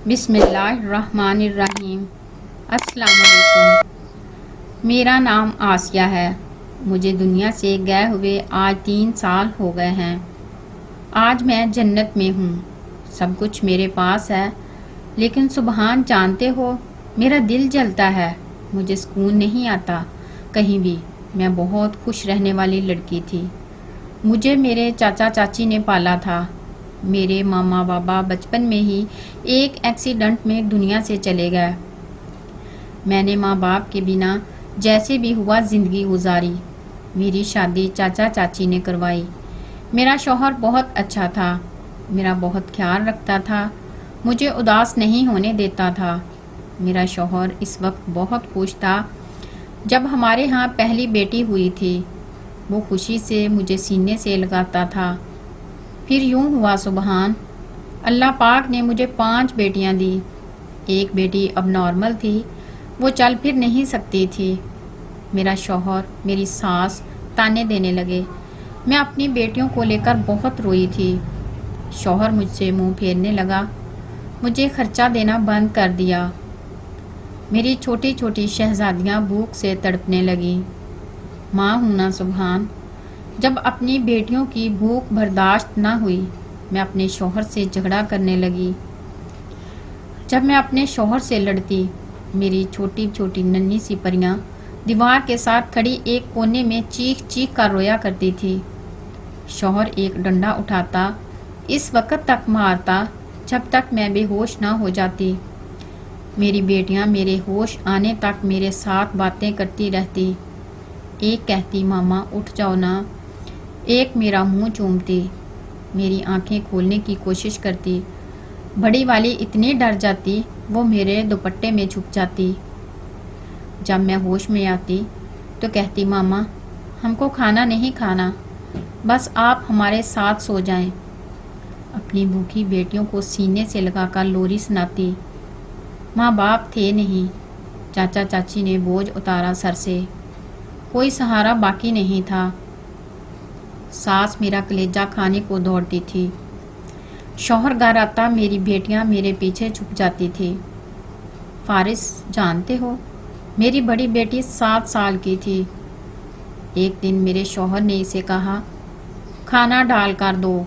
بسم اللہ الرحمن الرحیم۔ السلام علیکم۔ میرا نام آسیہ ہے۔ مجھے دنیا سے گئے ہوئے آج 3 سال ہو گئے ہیں۔ آج میں جنت میں ہوں، سب کچھ میرے پاس ہے، لیکن سبحان جانتے ہو میرا دل جلتا ہے، مجھے سکون نہیں آتا کہیں بھی۔ میں بہت خوش رہنے والی لڑکی تھی۔ مجھے میرے چاچا چاچی نے پالا تھا۔ میرے ماما بابا بچپن میں ہی ایک ایکسیڈنٹ میں دنیا سے چلے گئے۔ میں نے ماں باپ کے بنا جیسے بھی ہوا زندگی گزاری۔ میری شادی چاچا چاچی نے کروائی۔ میرا شوہر بہت اچھا تھا، میرا بہت خیال رکھتا تھا، مجھے اداس نہیں ہونے دیتا تھا۔ میرا شوہر اس وقت بہت خوش تھا جب ہمارے ہاں پہلی بیٹی ہوئی تھی۔ وہ خوشی سے مجھے سینے سے لگاتا تھا۔ پھر یوں ہوا سبحان، اللہ پاک نے مجھے 5 بیٹیاں دی۔ ایک بیٹی اب نارمل تھی، وہ چل پھر نہیں سکتی تھی۔ میرا شوہر، میری ساس تانے دینے لگے۔ میں اپنی بیٹیوں کو لے کر بہت روئی تھی۔ شوہر مجھ سے منہ پھیرنے لگا، مجھے خرچہ دینا بند کر دیا۔ میری چھوٹی چھوٹی شہزادیاں بھوک سے تڑپنے لگیں۔ ماں ہوں نا سبحان، جب اپنی بیٹیوں کی بھوک برداشت نہ ہوئی، میں اپنے شوہر سے جھگڑا کرنے لگی۔ جب میں اپنے شوہر سے لڑتی، میری چھوٹی چھوٹی ننھی سی پریاں دیوار کے ساتھ کھڑی ایک کونے میں چیخ چیخ کر رویا کرتی تھی۔ شوہر ایک ڈنڈا اٹھاتا، اس وقت تک مارتا جب تک میں بے ہوش نہ ہو جاتی۔ میری بیٹیاں میرے ہوش آنے تک میرے ساتھ باتیں کرتی رہتی۔ ایک کہتی ماما اٹھ جاؤ نا، ایک میرا منہ چومتی، میری آنکھیں کھولنے کی کوشش کرتی۔ بڑی والی اتنی ڈر جاتی وہ میرے دوپٹے میں چھپ جاتی۔ جب میں ہوش میں آتی تو کہتی ماما ہم کو کھانا نہیں کھانا، بس آپ ہمارے ساتھ سو جائیں۔ اپنی بھوکی بیٹیوں کو سینے سے لگا کر لوری سناتی۔ ماں باپ تھے نہیں، چاچا چاچی نے بوجھ اتارا سر سے، کوئی سہارا باقی نہیں تھا۔ ساس میرا کلیجہ کھانے کو دوڑتی تھی۔ شوہر گھر آتا، میری بیٹیاں میرے پیچھے چھپ جاتی تھی۔ فارس جانتے ہو، میری بڑی بیٹی 7 سال کی تھی۔ ایک دن میرے شوہر نے اسے کہا کھانا ڈال کر دو۔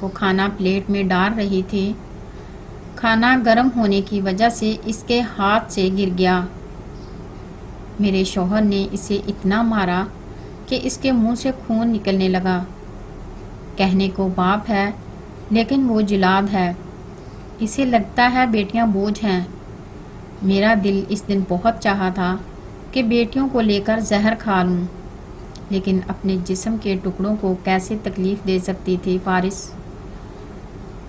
وہ کھانا پلیٹ میں ڈال رہی تھی، کھانا گرم ہونے کی وجہ سے اس کے ہاتھ سے گر گیا۔ میرے شوہر نے اسے اتنا مارا کہ اس کے منہ سے خون نکلنے لگا۔ کہنے کو باپ ہے لیکن وہ جلاد ہے، اسے لگتا ہے بیٹیاں بوجھ ہیں۔ میرا دل اس دن بہت چاہا تھا کہ بیٹیوں کو لے کر زہر کھا لوں، لیکن اپنے جسم کے ٹکڑوں کو کیسے تکلیف دے سکتی تھی فارس۔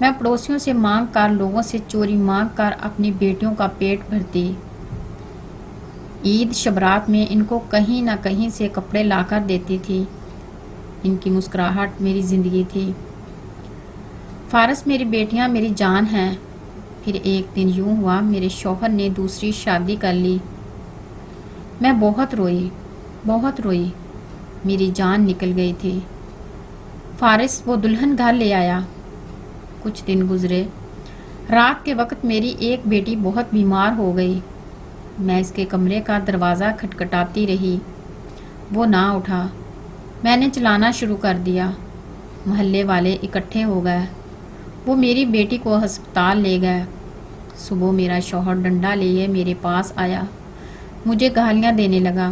میں پڑوسیوں سے مانگ کر، لوگوں سے چوری مانگ کر اپنی بیٹیوں کا پیٹ بھرتی۔ عید شبرات میں ان کو کہیں نہ کہیں سے کپڑے لا کر دیتی تھی۔ ان کی مسکراہٹ میری زندگی تھی۔ فارس میری بیٹیاں میری جان ہیں۔ پھر ایک دن یوں ہوا میرے شوہر نے دوسری شادی کر لی۔ میں بہت روئی، بہت روئی، میری جان نکل گئی تھی۔ فارس وہ دلہن گھر لے آیا۔ کچھ دن گزرے، رات کے وقت میری ایک بیٹی بہت بیمار ہو گئی۔ میں اس کے کمرے کا دروازہ کھٹکھٹاتی رہی، وہ نہ اٹھا۔ میں نے چلانا شروع کر دیا۔ محلے والے اکٹھے ہو گئے، وہ میری بیٹی کو ہسپتال لے گئے۔ صبح میرا شوہر ڈنڈا لیے میرے پاس آیا، مجھے گالیاں دینے لگا،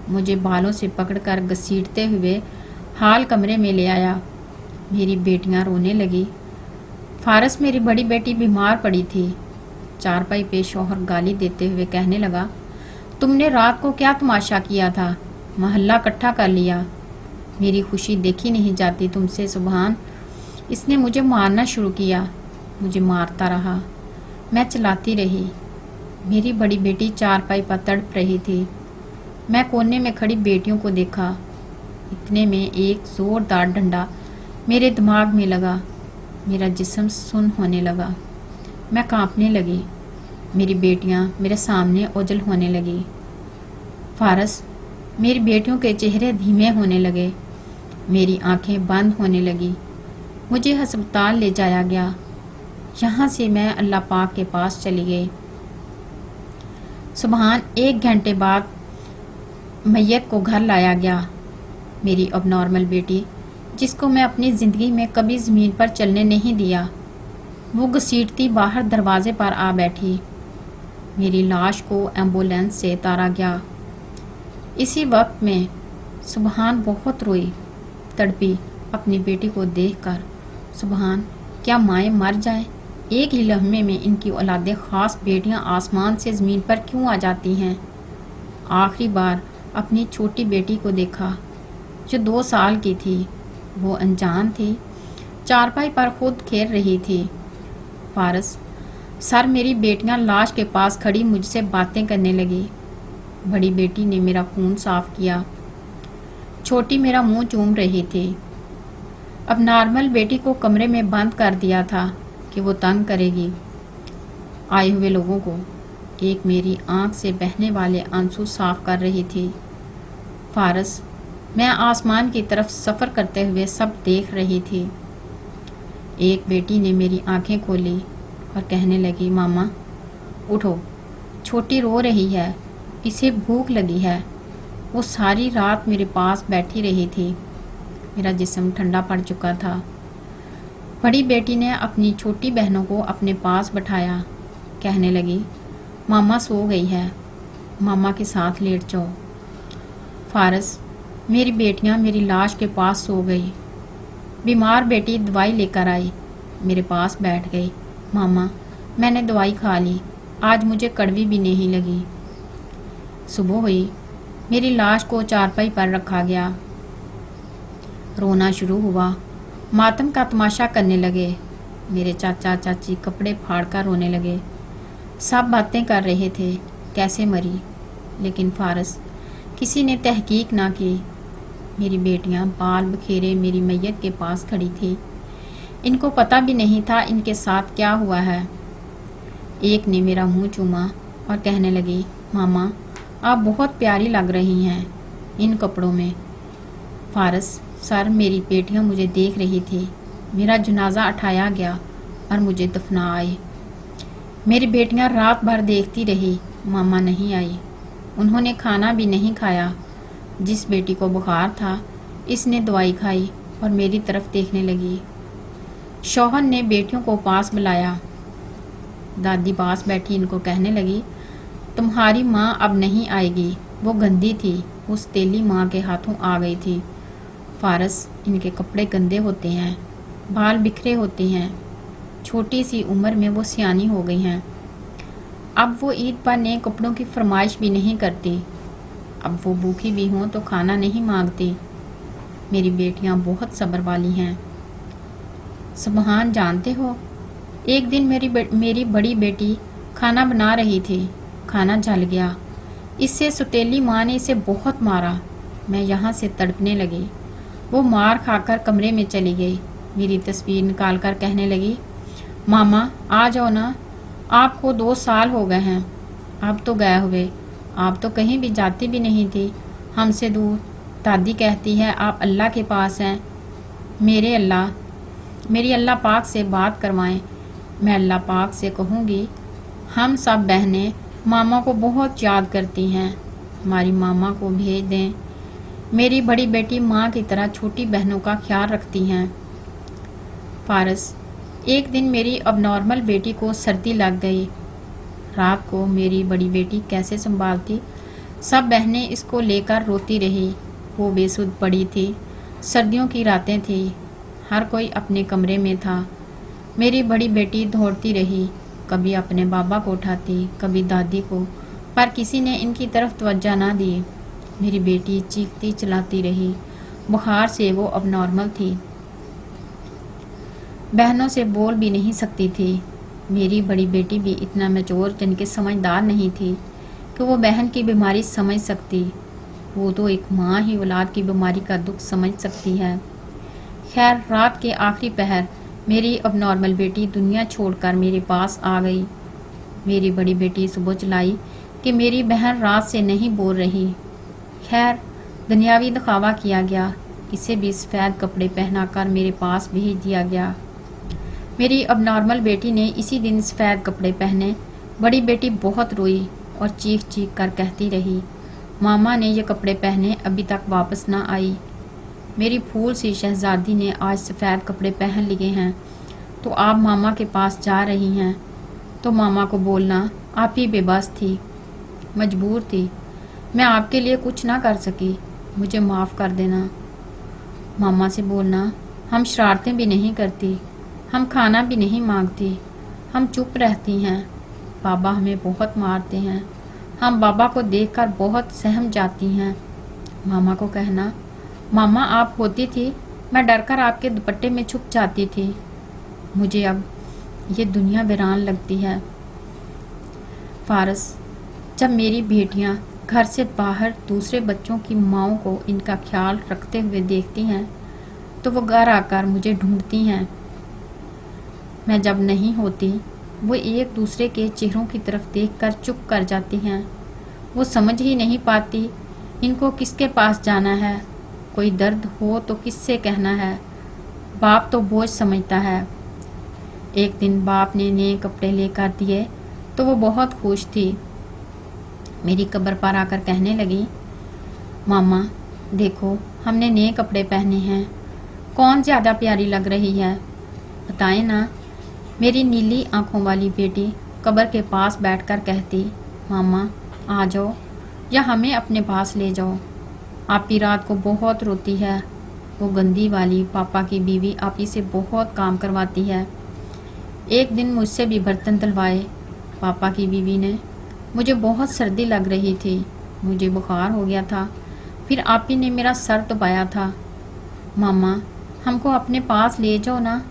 مجھے بالوں سے پکڑ کر گھسیٹتے ہوئے ہال کمرے میں لے آیا۔ میری بیٹیاں رونے لگی۔ فارس میری بڑی بیٹی بیمار پڑی تھی۔ چارپائی پہ شوہر گالی دیتے ہوئے کہنے لگا، تم نے رات کو کیا تماشا کیا تھا، محلہ اکٹھا کر لیا، میری خوشی دیکھی نہیں جاتی تم سے سبحان۔ اس نے مجھے مارنا شروع کیا، مجھے مارتا رہا، میں چلاتی رہی۔ میری بڑی بیٹی چارپائی پر تڑپ رہی تھی۔ میں کونے میں کھڑی بیٹیوں کو دیکھا۔ اتنے میں ایک زوردار ڈنڈا میرے دماغ میں لگا، میرا جسم سن ہونے لگا، میں کانپنے لگی۔ میری بیٹیاں میرے سامنے اوجھل ہونے لگی۔ فارس، میری بیٹیوں کے چہرے دھیمے ہونے لگے، میری آنکھیں بند ہونے لگی۔ مجھے ہسپتال لے جایا گیا۔ यहाँ से मैं अल्लाह पाक के पास चली गई। सुबहान 1 घंटे बाद मैयत को घर लाया गया। मेरी अब नॉर्मल बेटी, जिसको मैं अपनी ज़िंदगी में कभी ज़मीन पर चलने नहीं दिया, वो घसीटती बाहर दरवाजे पर आ बैठी। मेरी लाश को एम्बुलेंस से उतारा गया। इसी वक्त में सुबहान बहुत रोई, तड़पी अपनी बेटी को देखकर। सुबहान, क्या माएँ मर जाएं? एक ही लम्हे में इनकी औलादे ख़ास बेटियां आसमान से ज़मीन पर क्यों आ जाती हैं? आखिरी बार अपनी छोटी बेटी को देखा जो 2 साल की थी। वो अनजान थी, चारपाई पर खुद खेल रही थी। फारस सर, मेरी बेटियां लाश के पास खड़ी मुझसे बातें करने लगी। बड़ी बेटी ने मेरा खून साफ किया, छोटी मेरा मुंह चूम रही थी। अब नॉर्मल बेटी को कमरे में बंद कर दिया था कि वो तंग करेगी आए हुए लोगों को। एक मेरी आंख से बहने वाले आंसू साफ कर रही थी। फारस, मैं आसमान की तरफ सफ़र करते हुए सब देख रही थी। एक बेटी ने मेरी आंखें खोली और कहने लगी, मामा उठो, छोटी रो रही है, इसे भूख लगी है। वो सारी रात मेरे पास बैठी रही थी। मेरा जिस्म ठंडा पड़ चुका था। बड़ी बेटी ने अपनी छोटी बहनों को अपने पास बैठाया, कहने लगी, मामा सो गई है, मामा के साथ लेट जाओ। फारस, मेरी बेटियां मेरी लाश के पास सो गई। बीमार बेटी दवाई लेकर आई, मेरे पास बैठ गई। मामा, मैंने दवाई खा ली, आज मुझे कड़वी भी नहीं लगी। सुबह हुई, मेरी लाश को चारपाई पर रखा गया। रोना शुरू हुआ, मातम का तमाशा करने लगे। मेरे चाचा चाची कपड़े फाड़ कर रोने लगे। सब बातें कर रहे थे कैसे मरी, लेकिन फारस किसी ने तहकीक ना की। मेरी बेटियां बाल बखेरे मेरी मैयत के पास खड़ी थी। इनको पता भी नहीं था इनके साथ क्या हुआ है। एक ने मेरा मुंह चूमा और कहने लगी, मामा आप बहुत प्यारी लग रही हैं इन कपड़ों में। फारस, सर, मेरी बेटियां मुझे देख रही थी। मेरा जनाजा उठाया गया और मुझे दफना आए। मेरी बेटियां रात भर देखती रही, मामा नहीं आई। उन्होंने खाना भी नहीं खाया। जिस बेटी को बुखार था, इसने दवाई खाई और मेरी तरफ देखने लगी। शौहर ने बेटियों को पास बुलाया। दादी पास बैठी इनको कहने लगी, तुम्हारी माँ अब नहीं आएगी, वो गंदी थी, उस तेली माँ के हाथों आ गई थी। फारस, इनके कपड़े गंदे होते हैं, बाल बिखरे होते हैं, छोटी सी उम्र में वो सियानी हो गई हैं। अब वो ईद पर नए कपड़ों की फरमाइश भी नहीं करती। अब वो भूखी भी हों तो खाना नहीं मांगती। मेरी बेटियां बहुत सब्र वाली हैं। सुबहान, जानते हो, एक दिन मेरी बड़ी बेटी खाना बना रही थी, खाना जल गया। इससे सुतेली माँ ने इसे बहुत मारा। मैं यहाँ से तड़पने लगी। वो मार खाकर कमरे में चली गई। मेरी तस्वीर निकाल कर कहने लगी, मामा आ जाओ ना, आपको 2 साल हो गए हैं, अब तो गए हुए, आप तो कहीं भी जाती भी नहीं थी, हमसे दूर। दादी कहती है आप अल्लाह के पास हैं। मेरी अल्लाह पाक से बात करवाएं। मैं अल्लाह पाक से कहूँगी, हम सब बहनें मामा को बहुत याद करती हैं, हमारी मामा को भेज दें। मेरी बड़ी बेटी माँ की तरह छोटी बहनों का ख्याल रखती हैं। फारस, एक दिन मेरी अब नॉर्मल बेटी को सर्दी लग गई। रात को मेरी बड़ी बेटी कैसे संभालती, सब बहनें इसको लेकर रोती रही। वो बेसुध पड़ी थी, सर्दियों की रातें थी, हर कोई अपने कमरे में था। मेरी बड़ी बेटी दौड़ती रही, कभी अपने बाबा को उठाती, कभी दादी को, पर किसी ने इनकी तरफ तवज्जो ना दी। मेरी बेटी चीखती चलाती रही। बुखार से वो अब नॉर्मल थी, बहनों से बोल भी नहीं सकती थी। मेरी बड़ी बेटी भी इतना मैच्योर यानी कि समझदार नहीं थी कि वो बहन की बीमारी समझ सकती। वो तो एक माँ ही औलाद की बीमारी का दुख समझ सकती है। खैर, रात के आखिरी पहर मेरी अब नॉर्मल बेटी दुनिया छोड़कर मेरे पास आ गई। मेरी बड़ी बेटी सुबह चलाई कि मेरी बहन रात से नहीं बोल रही। खैर, दुनियावी दिखावा किया गया। इसे भी सफ़ेद कपड़े पहनाकर मेरे पास भेज दिया गया। मेरी अब नॉर्मल बेटी ने इसी दिन सफ़ेद कपड़े पहने। बड़ी बेटी बहुत रोई और चीख चीख कर कहती रही, मामा ने ये कपड़े पहने अभी तक वापस ना आई। मेरी फूल सी शहजादी ने आज सफ़ेद कपड़े पहन लिए हैं तो आप मामा के पास जा रही हैं। तो मामा को बोलना आप ही बेबस थी, मजबूर थी। मैं आपके लिए कुछ ना कर सकी, मुझे माफ़ कर देना। मामा से बोलना हम शरारतें भी नहीं करती, हम खाना भी नहीं मांगती, हम चुप रहती हैं। बाबा हमें बहुत मारते हैं, हम बाबा को देखकर बहुत सहम जाती हैं। मामा को कहना मामा आप होती थी, मैं डरकर आपके दुपट्टे में छुप जाती थी। मुझे अब ये दुनिया वीरान लगती है। फारस, जब मेरी बेटियां घर से बाहर दूसरे बच्चों की माँओं को इनका ख्याल रखते हुए देखती हैं तो वो घर आकर मुझे ढूंढती हैं। मैं जब नहीं होती वो एक दूसरे के चेहरों की तरफ देखकर चुप कर जाती हैं। वो समझ ही नहीं पाती इनको किसके पास जाना है, कोई दर्द हो तो किससे कहना है। बाप तो बोझ समझता है। एक दिन बाप ने नए कपड़े लेकर दिए तो वो बहुत खुश थी। मेरी कब्र पर आकर कहने लगी, मामा देखो हमने नए कपड़े पहने हैं, कौन ज़्यादा प्यारी लग रही है, बताएं ना। मेरी नीली आंखों वाली बेटी कब्र के पास बैठकर कहती, मामा आ जाओ या हमें अपने पास ले जाओ। आपी रात को बहुत रोती है, वो गंदी वाली पापा की बीवी आपी से बहुत काम करवाती है। एक दिन मुझसे भी बर्तन धुलवाए पापा की बीवी ने। मुझे बहुत सर्दी लग रही थी, मुझे बुखार हो गया था, फिर आपी ने मेरा सर दबाया था। मामा हमको अपने पास ले जाओ ना,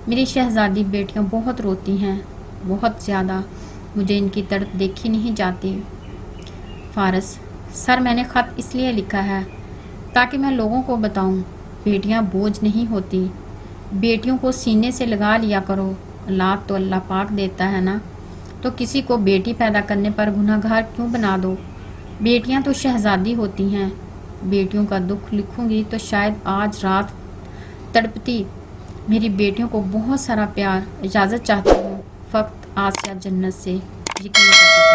मेरी शहजादी बेटियां बहुत रोती हैं, बहुत ज़्यादा, मुझे इनकी तड़प देखी नहीं जाती। फारस, सर मैंने ख़त इसलिए लिखा है ताकि मैं लोगों को बताऊं, बेटियां बोझ नहीं होती, बेटियों को सीने से लगा लिया करो। औलाद तो अल्लाह पाक देता है ना, तो किसी को बेटी पैदा करने पर गुनहगार क्यों बना दो। बेटियां तो शहजादी होती हैं। बेटियों का दुख लिखूंगी तो शायद आज रात तड़पती। मेरी बेटियों को बहुत सारा प्यार। इजाज़त चाहती हूँ। फ़क्त आसिया जन्नत से। यकीन कर सकते हैं।